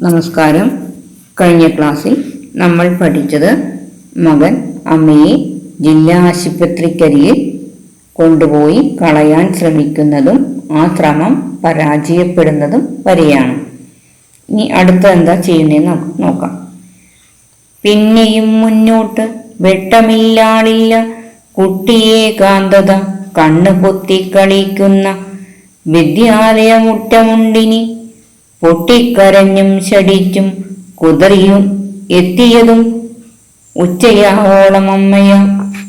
നമസ്കാരം. കഴിഞ്ഞ ക്ലാസ്സിൽ നമ്മൾ പഠിച്ചത് മകൻ അമ്മയെ ജില്ലാ ആശുപത്രിക്കരികിൽ കൊണ്ടുപോയി കളയാൻ ശ്രമിക്കുന്നതും ആ ശ്രമം പരാജയപ്പെടുന്നതും വരെയാണ്. ഇനി അടുത്ത എന്താ ചെയ്യുന്നതെന്ന് നോക്കാം. പിന്നെയും മുന്നോട്ട് വെട്ടമില്ലാളില്ല കുട്ടിയെ കാന്തത കണ്ണു പൊത്തി കളിക്കുന്ന വിദ്യാലയമുറ്റമുണ്ടിനി പൊട്ടിക്കരഞ്ഞും ശടിച്ചും കുതറിയും എത്തിയതും ഉച്ചയാവോളം അമ്മയ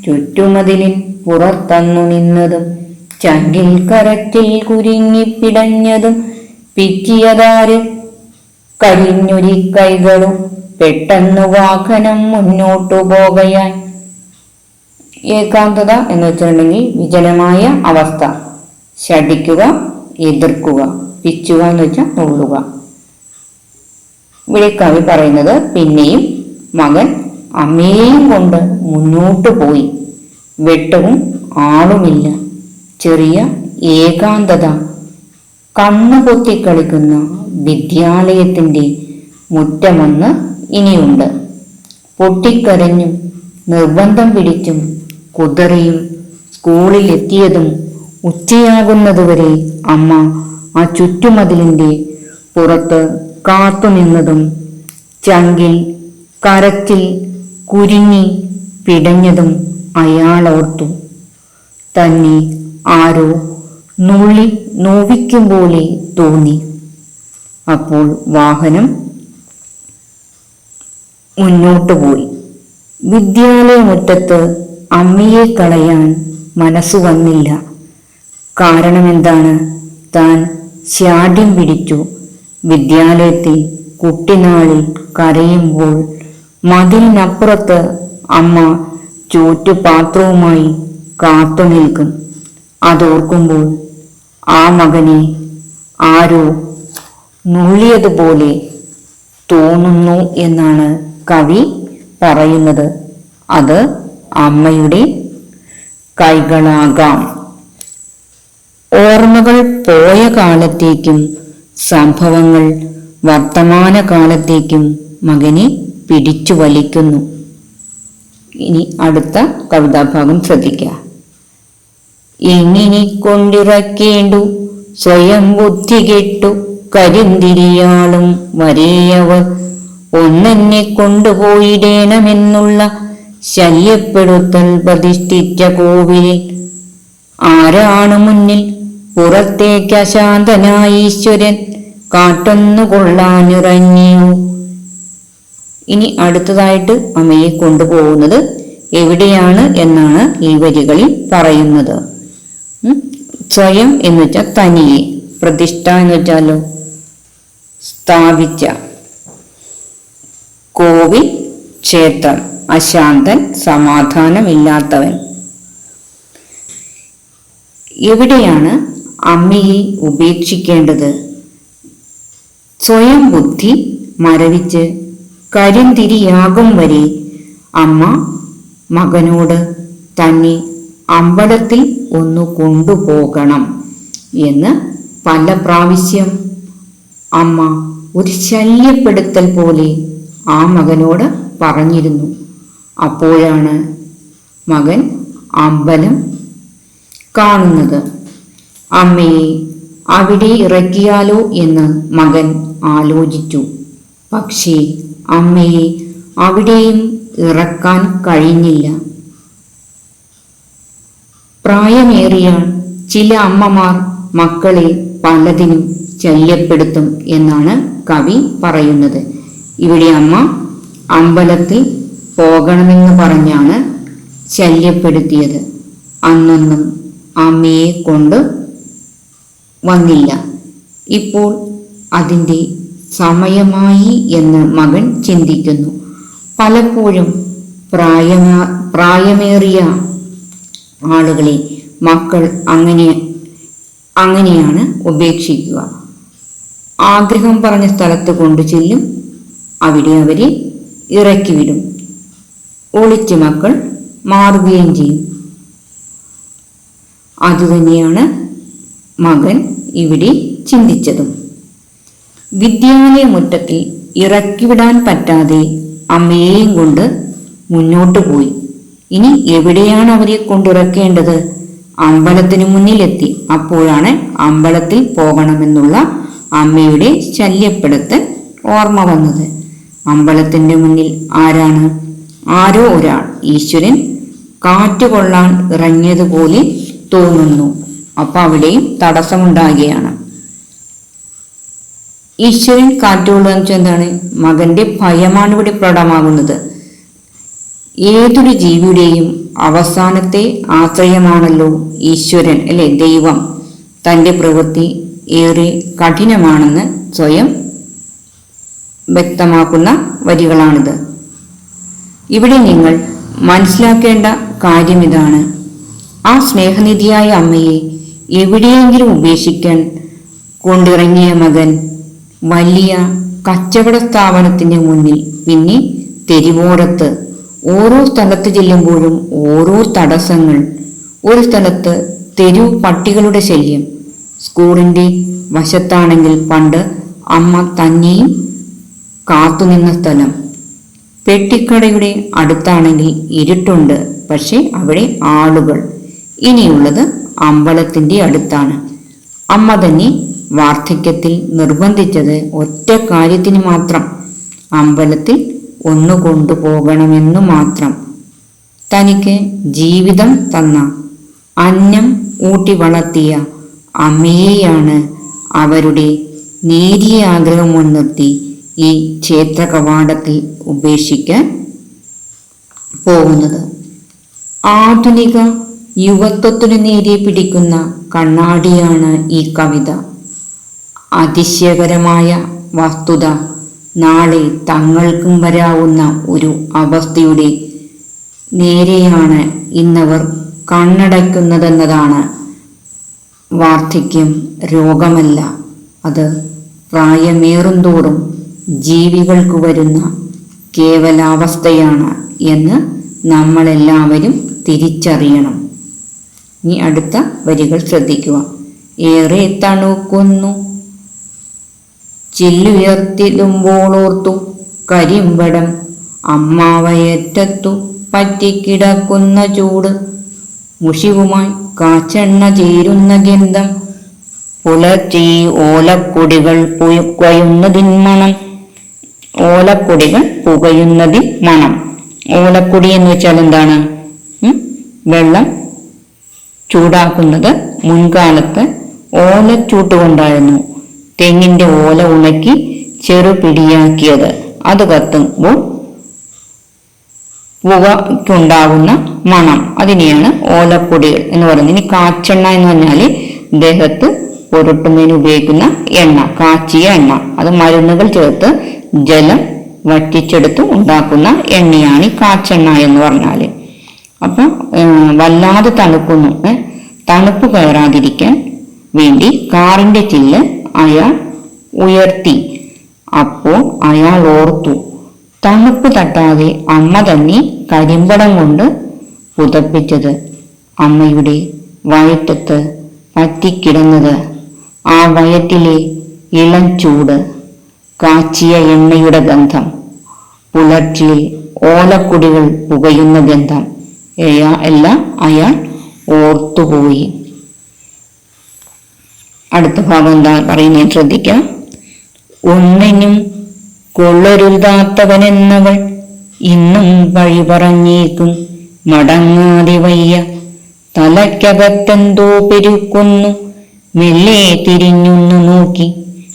ചുറ്റുമതിലിൻ പുറത്തന്നു നിന്നതും ചങ്കിൽ കരച്ചിൽ കുരുങ്ങിപ്പിടഞ്ഞതും പിച്ചിയതാര് കരിഞ്ഞൊരി കൈകളും പെട്ടെന്നു വാഹനം മുന്നോട്ടു പോകയാൻ. ഏകാന്തത എന്ന് വെച്ചിട്ടുണ്ടെങ്കിൽ വിജനമായ അവസ്ഥ, ശടിക്കുക, എതിർക്കുക, പിച്ചുക എന്ന് വെച്ചാൽ നുള്ളുക. ഇവിടെ കവി പറയുന്നത് പിന്നെയും മകൻ അമ്മയെയും കൊണ്ട് മുന്നോട്ടു പോയി. വെട്ടവും ആളുമില്ല, ചെറിയ ഏകാന്തത. കണ്ണു പൊത്തിക്കളിക്കുന്ന വിദ്യാലയത്തിൻ്റെ മുറ്റമൊന്ന് ഇനിയുണ്ട്. പൊട്ടിക്കരഞ്ഞും നിർബന്ധം പിടിച്ചും കുതറിയും സ്കൂളിലെത്തിയതും ഉച്ചയാകുന്നതുവരെ അമ്മ ആ ചുറ്റുമതിലിൻ്റെ പുറത്ത് കാത്തുനിന്നതും ചങ്കിൽ കരച്ചിൽ കുരുങ്ങി പിടഞ്ഞതും അയാളോർത്തു. തന്നെ ആരോ നുള്ളി നോവിക്കും പോലെ തോന്നി. അപ്പോൾ വാഹനം മുന്നോട്ടു പോയി. വിദ്യാലയമുറ്റത്ത് അമ്മയെ കളയാൻ മനസ്സു വന്നില്ല. കാരണമെന്താണ്? താൻ ശാഠ്യം പിടിച്ചു. വിദ്യാലയത്തിൽ കുട്ടിനാളിൽ കരയുമ്പോൾ മതിലിനപ്പുറത്ത് അമ്മ ചൂറ്റുപാത്രവുമായി കാത്തു നിൽക്കും. അതോർക്കുമ്പോൾ ആ മകനെ ആരോ നുള്ളിയതുപോലെ തോന്നുന്നു എന്നാണ് കവി പറയുന്നത്. അത് അമ്മയുടെ കൈകളാകാം. ഓർമ്മകൾ പോയ കാലത്തേക്കും സംഭവങ്ങൾ വർത്തമാനകാലത്തേക്കും മകനെ പിടിച്ചു വലിക്കുന്നു. ഇനി അടുത്ത കവിതാഭാഗം ശ്രദ്ധിക്കുക. എങ്ങനെ കൊണ്ടിറക്കേണ്ടു സ്വയം ബുദ്ധി കെട്ടു കരിന്തിരിയാളും വരെയവർ ഒന്നെന്നെ കൊണ്ടുപോയിടേണമെന്നുള്ള ശല്യപ്പെടുത്തൽ പ്രതിഷ്ഠിച്ച കോവിലിൽ ആരാണ് മുന്നിൽ പുറത്തേക്ക് അശാന്തനായ ഈശ്വരൻ കാട്ടൊന്നു കൊള്ളാനിറങ്ങിയോ. ഇനി അടുത്തതായിട്ട് അമ്മയെ കൊണ്ടുപോകുന്നത് എവിടെയാണ് എന്നാണ് ഈ വരികളിൽ പറയുന്നത്. സ്വയം എന്ന് വെച്ചാൽ തനിയെ, പ്രതിഷ്ഠ എന്ന് വെച്ചാലോ സ്ഥാപിച്ച, കോവിൽ ക്ഷേത്രം, അശാന്തൻ സമാധാനമില്ലാത്തവൻ. എവിടെയാണ് അമ്മയെ ഉപേക്ഷിക്കേണ്ടത്? സ്വയം ബുദ്ധി മരവിച്ച് കരിന്തിരിയാകും വരെ അമ്മ മകനോട് തന്നെ അമ്പലത്തിൽ ഒന്ന് കൊണ്ടുപോകണം എന്ന് പല പ്രാവശ്യം അമ്മ ഒരു ശല്യപ്പെടുത്തൽ പോലെ ആ മകനോട് പറഞ്ഞിരുന്നു. അപ്പോഴാണ് മകൻ അമ്പലം കാണുന്നത്. അമ്മയെ അവിടെ ഇറക്കിയാലോ എന്ന് മകൻ ആലോചിച്ചു. പക്ഷേ അമ്മയെ അവിടെയും ഇറക്കാൻ കഴിഞ്ഞില്ല. പ്രായമേറിയ ചില അമ്മമാർ മക്കളെ പലതിനും ശല്യപ്പെടുത്തും എന്നാണ് കവി പറയുന്നത്. ഇവിടെ അമ്മ അമ്പലത്തിൽ പോകണമെന്ന് പറഞ്ഞാണ് ശല്യപ്പെടുത്തിയത്. അന്നൊന്നും അമ്മയെ കൊണ്ട് വന്നില്ല. ഇപ്പോൾ അതിൻ്റെ സമയമായി എന്ന് മകൻ ചിന്തിക്കുന്നു. പലപ്പോഴും പ്രായമേറിയ ആളുകളെ മക്കൾ അങ്ങനെയാണ് ഉപേക്ഷിക്കുക. ആഗ്രഹം പറഞ്ഞ സ്ഥലത്ത് കൊണ്ടു ചെല്ലും, അവിടെ അവരെ ഇറക്കിവിടും. ഒളിച്ച് മക്കൾ മാറുകയും ചെയ്യും. അതുതന്നെയാണ് മകൻ ഇവിടെ ചിന്തിച്ചതും. വിദ്യാലയ മുറ്റത്തിൽ ഇറക്കിവിടാൻ പറ്റാതെ അമ്മയെയും കൊണ്ട് മുന്നോട്ടു പോയി. ഇനി എവിടെയാണ് അവരെ കൊണ്ടിറക്കേണ്ടത്? അമ്പലത്തിനു മുന്നിലെത്തി. അപ്പോഴാണ് അമ്പലത്തിൽ പോകണമെന്നുള്ള അമ്മയുടെ ശല്യപ്പെടുത്തൽ ഓർമ്മ വന്നത്. അമ്പലത്തിന്റെ മുന്നിൽ ആരാണ്? ആരോ ഒരാൾ. ഈശ്വരൻ കാറ്റുകൊള്ളാൻ ഇറങ്ങിയതുപോലെ തോന്നുന്നു. അപ്പൊ അവിടെയും തടസ്സമുണ്ടാകുകയാണ്. ഈശ്വരൻ കാറ്റുകൊള്ളുക എന്ന് വെച്ചാൽ എന്താണ്? മകന്റെ ഭയമാണ് ഇവിടെ പ്രകടമാകുന്നത്. ഏതൊരു ജീവിയുടെയും അവസാനത്തെ ആശ്രയമാണല്ലോ ഈശ്വരൻ, അല്ലെ? ദൈവം. തന്റെ പ്രവൃത്തി ഏറെ കഠിനമാണെന്ന് സ്വയം വ്യക്തമാക്കുന്ന വരികളാണിത്. ഇവിടെ നിങ്ങൾ മനസ്സിലാക്കേണ്ട കാര്യം ഇതാണ്: ആ സ്നേഹനിധിയായ അമ്മയെ എവിടെയെങ്കിലും ഉപേക്ഷിക്കാൻ കൊണ്ടിറങ്ങിയ മകൻ വലിയ കച്ചവട സ്ഥാപനത്തിന് മുന്നിൽ, പിന്നെ തെരുവോരത്ത്, ഓരോ സ്ഥലത്ത് ചെല്ലുമ്പോഴും ഓരോ തടസ്സങ്ങൾ. ഒരു സ്ഥലത്ത് തെരുവ് പട്ടികളുടെ ശല്യം. സ്കൂളിന്റെ വശത്താണെങ്കിൽ പണ്ട് അമ്മ തന്നെയും കാത്തുനിന്ന സ്ഥലം. പെട്ടിക്കടയുടെ അടുത്താണെങ്കിൽ ഇരുട്ടുണ്ട്, പക്ഷെ അവിടെ ആളുകൾ. ഇനിയുള്ളത് അമ്പലത്തിന്റെ അടുത്താണ്. അമ്മ തന്നെ വാർദ്ധക്യത്തിൽ നിർബന്ധിച്ചത് ഒറ്റ കാര്യത്തിന് മാത്രം: അമ്പലത്തിൽ ഒന്ന് കൊണ്ടുപോകണമെന്നു മാത്രം. തനിക്ക് ജീവിതം തന്ന, അന്നം ഊട്ടി വളർത്തിയ അമ്മയെയാണ് അവരുടെ നേരിയ ആഗ്രഹം മുൻനിർത്തി ഈ ക്ഷേത്ര കവാടത്തിൽ ഉപേക്ഷിക്കാൻ പോകുന്നത്. ആധുനിക യുവത്വത്തിനു നേരെ പിടിക്കുന്ന കണ്ണാടിയാണ് ഈ കവിത. അതിശയകരമായ വസ്തുത, നാളെ തങ്ങൾക്കും വരാവുന്ന ഒരു അവസ്ഥയുടെ നേരെയാണ് ഇന്നവർ കണ്ണടയ്ക്കുന്നതെന്നതാണ്. വാർദ്ധക്യം രോഗമല്ല, അത് പ്രായമേറുന്തോറും ജീവികൾക്ക് വരുന്ന കേവലാവസ്ഥയാണ് എന്ന് നമ്മളെല്ലാവരും തിരിച്ചറിയണം. ഇനി അടുത്ത വരികൾ ശ്രദ്ധിക്കുക. ഏറെ തണുക്കുന്നു ചില്ലുയർത്തിടുമ്പോളോർത്തു കരിമ്പടം അമ്മാവയറ്റത്തു പറ്റിക്കിടക്കുന്ന ചൂട്, മുഷിവുമായി കാച്ചെണ്ണ ചേരുന്ന ഗന്ധം, പുലർച്ചെ ഓലക്കൊടികൾ പുകയുന്നതിൻ മണം. ഓലക്കൊടികൾ പുകയുന്നതിൻ മണം. ഓലക്കൊടി എന്ന് വെച്ചാൽ എന്താണ്? വെള്ളം ചൂടാക്കുന്നത് മുൻകാലത്ത് ഓലച്ചൂട്ടുകൊണ്ടായിരുന്നു. തെങ്ങിന്റെ ഓല ഉണക്കി ചെറുപിടിയാക്കിയത്. അത് കത്തുമ്പോൾ പുകയ്ക്കുണ്ടാകുന്ന മണം, അതിനെയാണ് ഓലപ്പൊടികൾ എന്ന് പറയുന്നത്. ഇനി കാച്ചെണ്ണ എന്ന് പറഞ്ഞാൽ ദേഹത്ത് പുരട്ടുന്നതിന് ഉപയോഗിക്കുന്ന എണ്ണ, കാച്ചിയ എണ്ണ. അത് മരുന്നുകൾ ചേർത്ത് ജലം വറ്റിച്ചെടുത്ത് ഉണ്ടാക്കുന്ന എണ്ണയാണ് ഈ കാച്ചെണ്ണ എന്ന് പറഞ്ഞാൽ. അപ്പൊ വല്ലാതെ തണുക്കുന്നു. തണുപ്പ് കയറാതിരിക്കാൻ വേണ്ടി കാറിന്റെ ചില്ല് അയാൾ ഉയർത്തി. അപ്പോൾ അയാൾ ഓർത്തു, തണുപ്പ് തട്ടാതെ അമ്മ തന്നെ കരിമ്പടം കൊണ്ട് പുതപ്പിച്ചത്. അമ്മയുടെ വയറ്റത്ത് പറ്റിക്കിടന്നത് ആ വയറ്റിലെ ഇളം ചൂട്, കാച്ചിയ എണ്ണയുടെ ഗന്ധം, പുലർച്ചയിൽ ഓലക്കുടികൾ പുകയുന്ന ഗന്ധം എല്ലാം അയാൾ ഓർത്തുപോയി. അടുത്ത ഭാഗം എന്താ പറയുന്നത് ശ്രദ്ധിക്കാം. ഒന്നിനും കൊള്ളരുതാത്തവനെന്നവൾ ഇന്നും വഴി പറഞ്ഞേക്കും, മടങ്ങാതെ വയ്യ തലയ്ക്കകത്തെന്തോ പെരുക്കുന്നു. മെല്ലെ തിരിഞ്ഞൊന്നു നോക്കി,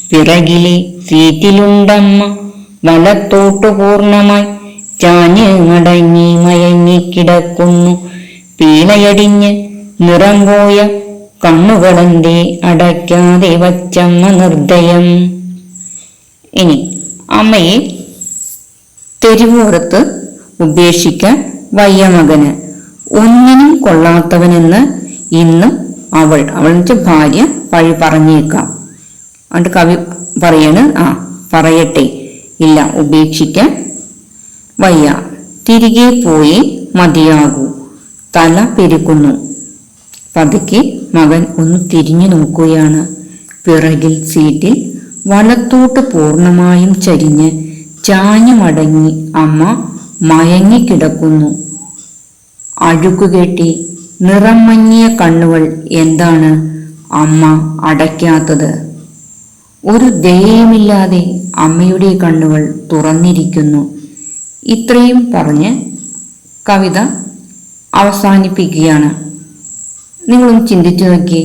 പിറകിലെ സീറ്റിലുണ്ടമ്മ. വലത്തോട്ടു പൂർണ്ണമായി ചാഞ്ഞ് മടങ്ങി മയങ്ങിക്കിടക്കുന്നു. പീളയടിഞ്ഞ് നിറം പോയ കണ്ണുകളെന്തേ അടയ്ക്കാതെ വച്ചമ്മ നിർദ്ദയം. ഇനി അമ്മയെ തെരുവോരത്ത് ഉപേക്ഷിക്കാൻ വയ്യ മകന്. ഒന്നിനും കൊള്ളാത്തവനെന്ന് ഇന്നും അവൾ എന്ന് ഭാര്യ പഴി പറഞ്ഞേക്കാം. അതുകൊണ്ട് കവി പറയാണ്, പറയട്ടെ, ഇല്ല, ഉപേക്ഷിക്കാൻ വയ്യ, തിരികെ പോയി മതിയാകൂ. തല പെരുക്കുന്നു. പതുക്കെ മകൻ ഒന്ന് തിരിഞ്ഞു നോക്കുകയാണ്. പിറകിൽ സീറ്റിൽ വലത്തോട്ട് പൂർണ്ണമായും ചരിഞ്ഞ് ചാഞ്ഞുമടങ്ങി അമ്മ മയങ്ങിക്കിടക്കുന്നു. അഴുക്കുകെട്ടി നിറം മങ്ങിയ കണ്ണുകൾ എന്താണ് അമ്മ അടയ്ക്കാത്തത്? ഒരു ദയയുമില്ലാതെ അമ്മയുടെ കണ്ണുകൾ തുറന്നിരിക്കുന്നു. ഇത്രയും പറഞ്ഞ് കവിത അവസാനിപ്പിക്കുകയാണ്. നിങ്ങളും ചിന്തിച്ചു നോക്കി,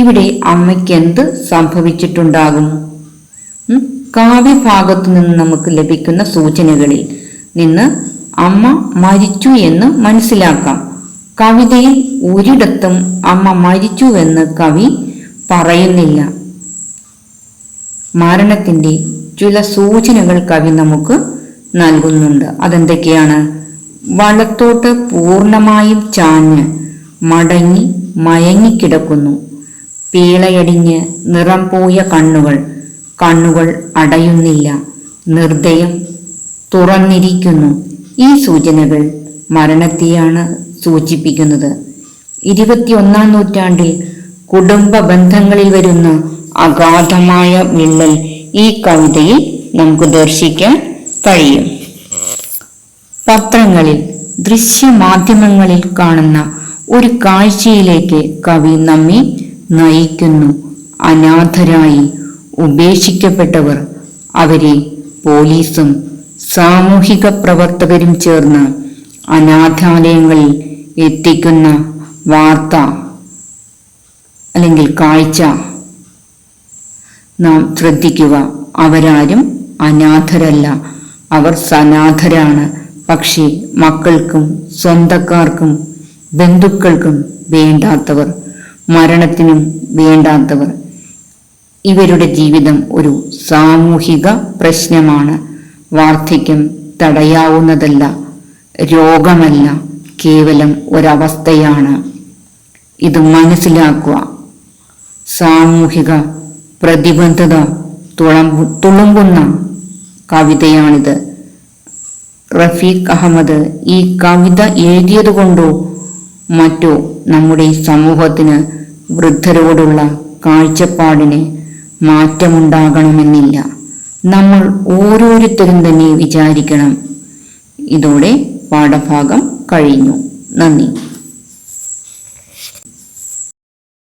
ഇവിടെ അമ്മയ്ക്ക് എന്ത് സംഭവിച്ചിട്ടുണ്ടാകും? കാവ്യഭാഗത്തു നിന്ന് നമുക്ക് ലഭിക്കുന്ന സൂചനകളിൽ നിന്ന് അമ്മ മരിച്ചു എന്ന് മനസ്സിലാക്കാം. കവിതയിൽ ഒരിടത്തും അമ്മ മരിച്ചുവെന്ന് കവി പറയുന്നില്ല. മരണത്തിന്റെ ചില സൂചനകൾ കവി നമുക്ക് നൽകുന്നുണ്ട്. അതെന്തൊക്കെയാണ്? വലത്തോട്ട് പൂർണ്ണമായും ചാഞ്ഞ് മടങ്ങി മയങ്ങിക്കിടക്കുന്നു. പീളയടിഞ്ഞ് നിറം പോയ കണ്ണുകൾ അടയുന്നില്ല. നിർദ്ദയം തുറന്നിരിക്കുന്നു. ഈ സൂചനകൾ മരണത്തെയാണ് സൂചിപ്പിക്കുന്നത്. 21-ാം നൂറ്റാണ്ടിൽ കുടുംബ ബന്ധങ്ങളിൽ വരുന്ന അഗാധമായ വിള്ളൽ ഈ കവിതയിൽ നമുക്ക് ദർശിക്കാൻ കഴിയും. പത്രങ്ങളിൽ, ദൃശ്യമാധ്യമങ്ങളിൽ കാണുന്ന ഒരു കാഴ്ചയിലേക്ക് കവി നമ്മെ നയിക്കുന്നു. അനാഥരായി ഉപേക്ഷിക്കപ്പെട്ടവർ, അവരെ പോലീസും സാമൂഹിക പ്രവർത്തകരും ചേർന്ന് അനാഥാലയങ്ങളിൽ എത്തിക്കുന്ന വാർത്ത അല്ലെങ്കിൽ കാഴ്ച നാം ശ്രദ്ധിക്കുക. അവരാരും അനാഥരല്ല, അവർ സനാഥരാണ്. പക്ഷേ മക്കൾക്കും സ്വന്തക്കാർക്കും ബന്ധുക്കൾക്കും വേണ്ടാത്തവർ, മരണത്തിനും വേണ്ടാത്തവർ. ഇവരുടെ ജീവിതം ഒരു സാമൂഹിക പ്രശ്നമാണ്. വാർദ്ധക്യം തടയാവുന്നതല്ല, രോഗമല്ല, കേവലം ഒരവസ്ഥയാണ്. ഇത് മനസ്സിലാക്കുക. സാമൂഹിക പ്രതിബദ്ധത തുളുമ്പുന്ന കവിതയാണിത്. റഫീഖ് അഹമ്മദ് ഈ കവിത എഴുതിയതുകൊണ്ടോ മറ്റോ നമ്മുടെ സമൂഹത്തിന് വൃദ്ധരോടുള്ള കാഴ്ചപ്പാടിന് മാറ്റമുണ്ടാകണമെന്നില്ല. നമ്മൾ ഓരോരുത്തരും തന്നെ വിചാരിക്കണം. ഇതോടെ പാഠഭാഗം കഴിഞ്ഞു. നന്ദി.